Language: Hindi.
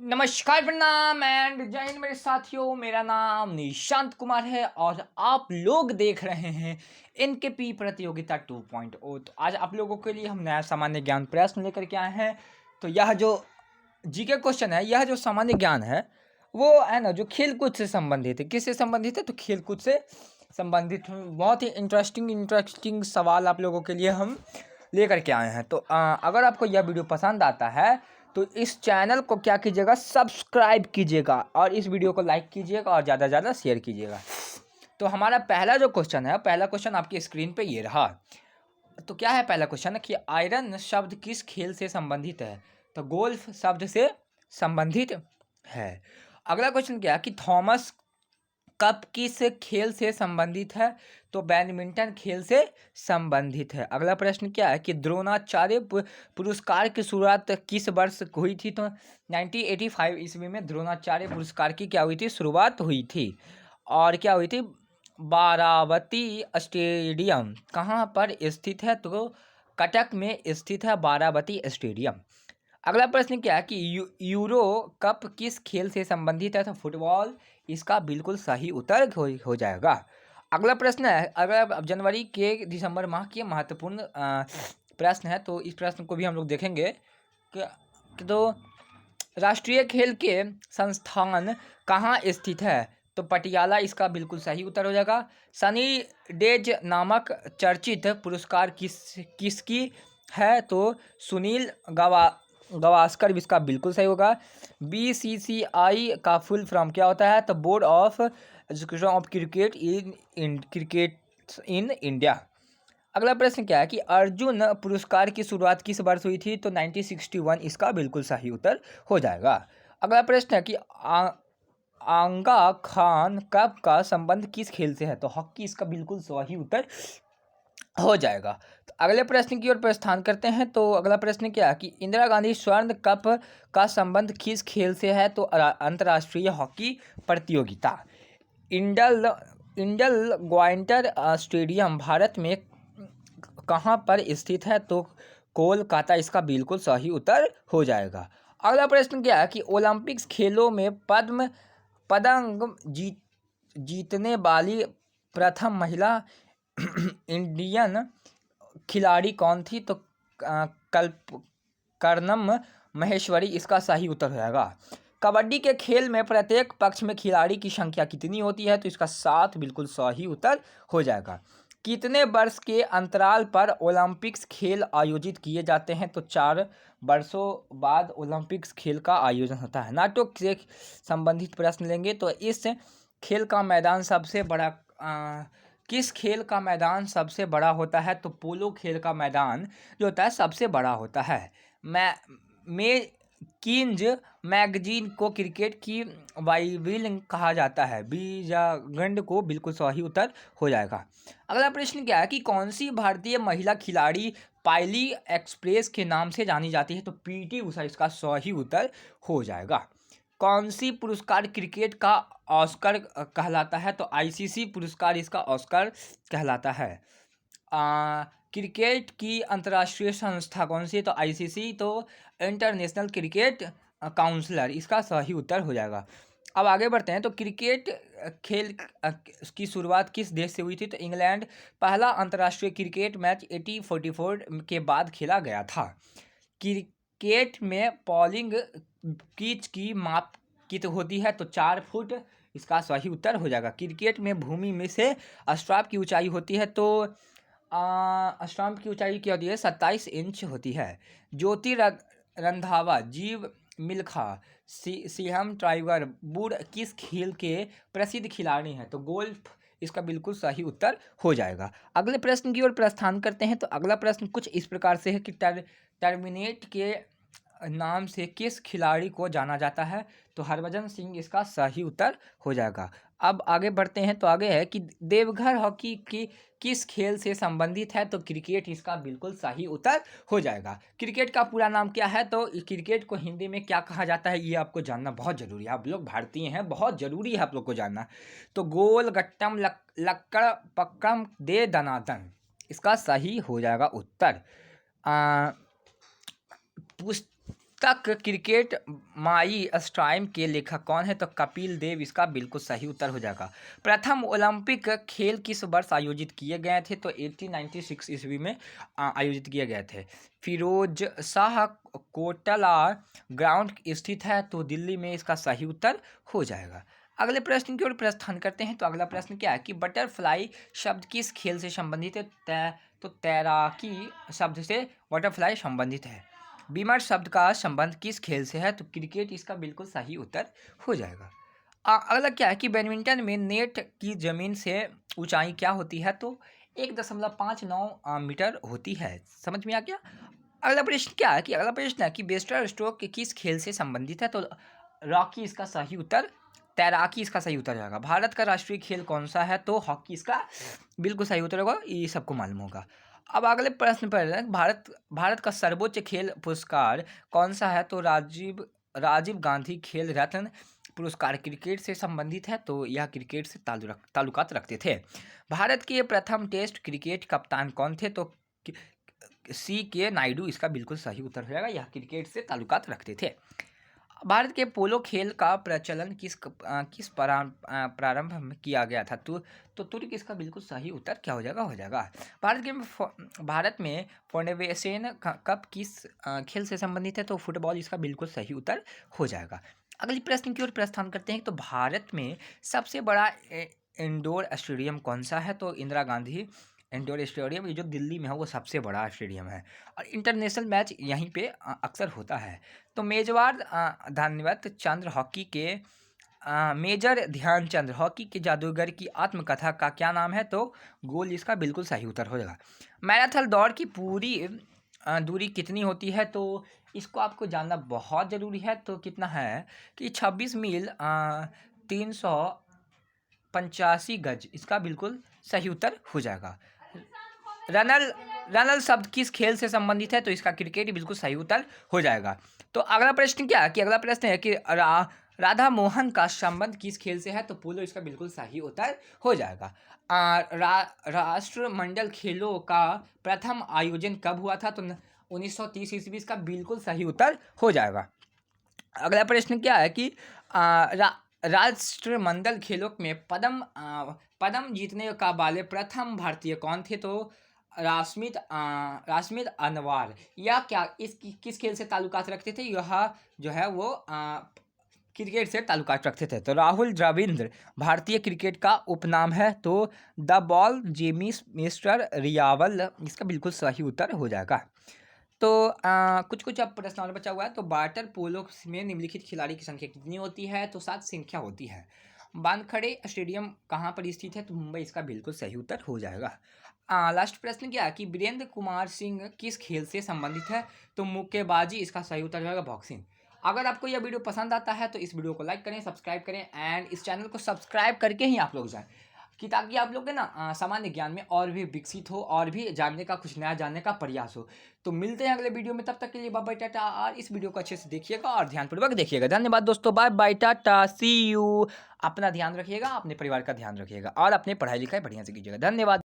नमस्कार, प्रणाम एंड जय हिंद मेरे साथियों। मेरा नाम निशांत कुमार है और आप लोग देख रहे हैं इनके पी प्रतियोगिता 2.0। तो आज आप लोगों के लिए हम नया सामान्य ज्ञान प्रश्न लेकर के आए हैं। तो यह जो जीके क्वेश्चन है, यह जो सामान्य ज्ञान है वो है ना, जो खेलकूद से संबंधित है। किससे संबंधित है? तो खेलकूद से संबंधित बहुत ही इंटरेस्टिंग सवाल आप लोगों के लिए हम लेकर के आए हैं। तो अगर आपको यह वीडियो पसंद आता है तो इस चैनल को क्या कीजिएगा, सब्सक्राइब कीजिएगा और इस वीडियो को लाइक कीजिएगा और ज़्यादा से ज़्यादा शेयर कीजिएगा। तो हमारा पहला जो क्वेश्चन है, पहला क्वेश्चन आपकी स्क्रीन पे ये रहा। तो क्या है पहला क्वेश्चन कि आयरन शब्द किस खेल से संबंधित है? तो गोल्फ शब्द से संबंधित है। अगला क्वेश्चन क्या है कि थॉमस कप किस खेल से संबंधित है? तो बैडमिंटन खेल से संबंधित है। अगला प्रश्न क्या है कि द्रोणाचार्य पुरस्कार की शुरुआत किस वर्ष हुई थी? तो 1985 ईस्वी में द्रोणाचार्य पुरस्कार की क्या हुई थी? शुरुआत हुई थी। और क्या हुई थी? बारावती स्टेडियम कहाँ पर स्थित है? तो कटक में स्थित है बारावती स्टेडियम। अगला प्रश्न क्या है कि यूरो कप किस खेल से संबंधित है? तो फुटबॉल इसका बिल्कुल सही उत्तर हो जाएगा। अगला प्रश्न है, अगर जनवरी के दिसंबर माह के महत्वपूर्ण प्रश्न है, तो इस प्रश्न को भी हम लोग देखेंगे कि तो राष्ट्रीय खेल के संस्थान कहाँ स्थित है? तो पटियाला इसका बिल्कुल सही उत्तर हो जाएगा। सनी डेज नामक चर्चित पुरस्कार किसकी है? तो सुनील गावस्कर इसका बिल्कुल सही होगा। BCCI का फुल फॉर्म क्या होता है? तो board of education of cricket in India. अगला प्रश्न क्या है कि अर्जुन पुरस्कार की शुरुआत किस वर्ष हुई थी? तो 1961 इसका बिल्कुल सही उत्तर हो जाएगा। अगला प्रश्न है कि आंगा खान कप का संबंध किस खेल से है? तो हॉकी इसका बिल्कुल सही उत्तर हो जाएगा। तो अगले प्रश्न की ओर प्रस्थान करते हैं। तो अगला प्रश्न क्या है कि इंदिरा गांधी स्वर्ण कप का संबंध किस खेल से है? तो अंतर्राष्ट्रीय हॉकी प्रतियोगिता। इंडल ग्वांटर स्टेडियम भारत में कहाँ पर स्थित है? तो कोलकाता इसका बिल्कुल सही उत्तर हो जाएगा। अगला प्रश्न क्या है कि ओलंपिक्स खेलों में पदक जीतने वाली प्रथम महिला इंडियन खिलाड़ी कौन थी? तो कर्णम महेश्वरी इसका सही उत्तर हो जाएगा। कबड्डी के खेल में प्रत्येक पक्ष में खिलाड़ी की संख्या कितनी होती है? तो इसका 7 बिल्कुल सही उत्तर हो जाएगा। कितने वर्ष के अंतराल पर ओलंपिक्स खेल आयोजित किए जाते हैं? तो 4 वर्षों बाद ओलंपिक्स खेल का आयोजन होता है। नाटो से संबंधित प्रश्न लेंगे। तो इस खेल का मैदान सबसे बड़ा किस खेल का मैदान सबसे बड़ा होता है? तो पोलो खेल का मैदान जो होता है सबसे बड़ा होता है। किंज मैगजीन को क्रिकेट की बाइबिल कहा जाता है। बीजागंड को बिल्कुल सही उत्तर हो जाएगा। अगला प्रश्न क्या है कि कौन सी भारतीय महिला खिलाड़ी पायली एक्सप्रेस के नाम से जानी जाती है? तो PT उषा इसका सही उत्तर हो जाएगा। कौन सी पुरस्कार क्रिकेट का ऑस्कर कहलाता है? तो ICC पुरस्कार इसका ऑस्कर कहलाता है। क्रिकेट की अंतर्राष्ट्रीय संस्था कौन सी है? तो ICC, तो इंटरनेशनल क्रिकेट काउंसिलर इसका सही उत्तर हो जाएगा। अब आगे बढ़ते हैं। तो क्रिकेट खेल की शुरुआत किस देश से हुई थी? तो इंग्लैंड। पहला अंतर्राष्ट्रीय क्रिकेट मैच 1844 के बाद खेला गया था। क्रिकेट में बॉलिंग पिच की माप कितनी होती है? तो 4 फुट इसका सही उत्तर हो जाएगा। क्रिकेट में भूमि में से स्टंप की ऊंचाई होती है। तो स्टंप की ऊंचाई क्या होती है? 27 इंच होती है। ज्योति रंधावा, जीव मिल्खा, सिहम टाइगर वुड किस खेल के प्रसिद्ध खिलाड़ी हैं? तो गोल्फ इसका बिल्कुल सही उत्तर हो जाएगा। अगले प्रश्न की ओर प्रस्थान करते हैं। तो अगला प्रश्न कुछ इस प्रकार से है कि टर्मिनेट के नाम से किस खिलाड़ी को जाना जाता है? तो हरभजन सिंह इसका सही उत्तर हो जाएगा। अब आगे बढ़ते हैं। तो आगे है कि देवघर हॉकी की किस खेल से संबंधित है? तो क्रिकेट इसका बिल्कुल सही उत्तर हो जाएगा। क्रिकेट का पूरा नाम क्या है? तो क्रिकेट को हिंदी में क्या कहा जाता है, ये आपको जानना बहुत जरूरी है। आप लोग भारतीय हैं, बहुत जरूरी है आप लोग को जानना। तो गोल गट्टम लक्कड़ पक्कम दे दनादन इसका सही हो जाएगा उत्तर। तक क्रिकेट माई स्टाइम के लेखक कौन है? तो कपिल देव इसका बिल्कुल सही उत्तर हो जाएगा। प्रथम ओलंपिक खेल किस वर्ष आयोजित किए गए थे? तो 1896 ईस्वी में आयोजित किए गए थे। फिरोज शाह कोटला ग्राउंड स्थित है, तो दिल्ली में इसका सही उत्तर हो जाएगा। अगले प्रश्न की ओर प्रस्थान करते हैं। तो अगला प्रश्न क्या है कि बटरफ्लाई शब्द किस खेल से संबंधित है? तो तैराकी शब्द से बटरफ्लाई संबंधित है। बीमर शब्द का संबंध किस खेल से है? तो क्रिकेट इसका बिल्कुल सही उत्तर हो जाएगा। अगला क्या है कि बैडमिंटन में नेट की जमीन से ऊंचाई क्या होती है? तो 1.59 मीटर होती है। समझ में आ गया। अगला प्रश्न क्या है कि अगला प्रश्न है कि बेस्टर स्ट्रोक किस खेल से संबंधित है? तो रॉकी इसका सही उत्तर, तैराकी इसका सही उत्तर जाएगा। भारत का राष्ट्रीय खेल कौन सा है? तो हॉकी इसका बिल्कुल सही उत्तर होगा, ये सबको मालूम होगा। अब अगले प्रश्न पर भारत का सर्वोच्च खेल पुरस्कार कौन सा है? तो राजीव गांधी खेल रत्न पुरस्कार क्रिकेट से संबंधित है, तो यह क्रिकेट से ताल्लुकात रखते थे। भारत के प्रथम टेस्ट क्रिकेट कप्तान कौन थे? तो C.K. नायडू इसका बिल्कुल सही उत्तर हो जाएगा। यह क्रिकेट से ताल्लुकात रखते थे। भारत के पोलो खेल का प्रचलन किस प्रारंभ में किया गया था? तो तुर्क इसका बिल्कुल सही उत्तर क्या हो जाएगा? भारत में फाउंडेशन कप किस खेल से संबंधित है? तो फुटबॉल इसका बिल्कुल सही उत्तर हो जाएगा। अगली प्रश्न की ओर प्रस्थान करते हैं। तो भारत में सबसे बड़ा इंडोर स्टेडियम कौन सा है? तो इंदिरा गांधी इंडोर स्टेडियम, ये जो दिल्ली में है वो सबसे बड़ा स्टेडियम है और इंटरनेशनल मैच यहीं पे अक्सर होता है। तो मेजर ध्यानचंद हॉकी के जादूगर की आत्मकथा का क्या नाम है? तो गोल इसका बिल्कुल सही उत्तर हो जाएगा। मैराथन दौड़ की पूरी दूरी कितनी होती है? तो इसको आपको जानना बहुत ज़रूरी है। तो कितना है कि 26 मील 385 गज, इसका बिल्कुल सही उत्तर हो जाएगा। रनल शब्द किस खेल से संबंधित है? तो इसका क्रिकेट बिल्कुल सही उत्तर हो जाएगा। तो अगला प्रश्न क्या है कि अगला प्रश्न है कि राधा मोहन का संबंध किस खेल से है? तो पोलो इसका बिल्कुल सही उत्तर हो जाएगा। राष्ट्रमंडल खेलों का प्रथम आयोजन कब हुआ था? तो 1930 ईस्वी, इसका बिल्कुल सही उत्तर हो जाएगा। अगला प्रश्न क्या है कि राष्ट्रमंडल खेलों में पदम जीतने का वाले प्रथम भारतीय कौन थे? तो राशमित अनवर। यह क्या किस खेल से ताल्लुकात रखते थे? यह जो है वो क्रिकेट से ताल्लुकात रखते थे। तो राहुल द्रविड़ भारतीय क्रिकेट का उपनाम है, तो द बॉल जिमी मिस्टर रियावल, इसका बिल्कुल सही उत्तर हो जाएगा। तो कुछ अब प्रश्न और बचा हुआ है। तो वाटर पोलो में निम्नलिखित खिलाड़ी की संख्या कितनी होती है? तो 7 संख्या होती है। वानखेड़े स्टेडियम कहाँ पर स्थित है? तो मुंबई इसका बिल्कुल सही उत्तर हो जाएगा। लास्ट प्रश्न क्या है कि वीरेंद्र कुमार सिंह किस खेल से संबंधित है? तो मुक्केबाजी इसका सही उत्तर होगा, बॉक्सिंग। अगर आपको यह वीडियो पसंद आता है तो इस वीडियो को लाइक करें, सब्सक्राइब करें एंड इस चैनल को सब्सक्राइब करके ही आप लोग जाएं, कि ताकि आप लोग के ना सामान्य ज्ञान में और भी विकसित हो और भी जानने का, कुछ नया जानने का प्रयास हो। तो मिलते हैं अगले वीडियो में, तब तक के लिए बाय बाय टाटा। और इस वीडियो को अच्छे से देखिएगा और ध्यानपूर्वक देखिएगा। धन्यवाद दोस्तों, bye bye tata, see you. अपना ध्यान रखिएगा, अपने परिवार का ध्यान रखिएगा और अपनी पढ़ाई लिखाई बढ़िया से कीजिएगा। धन्यवाद।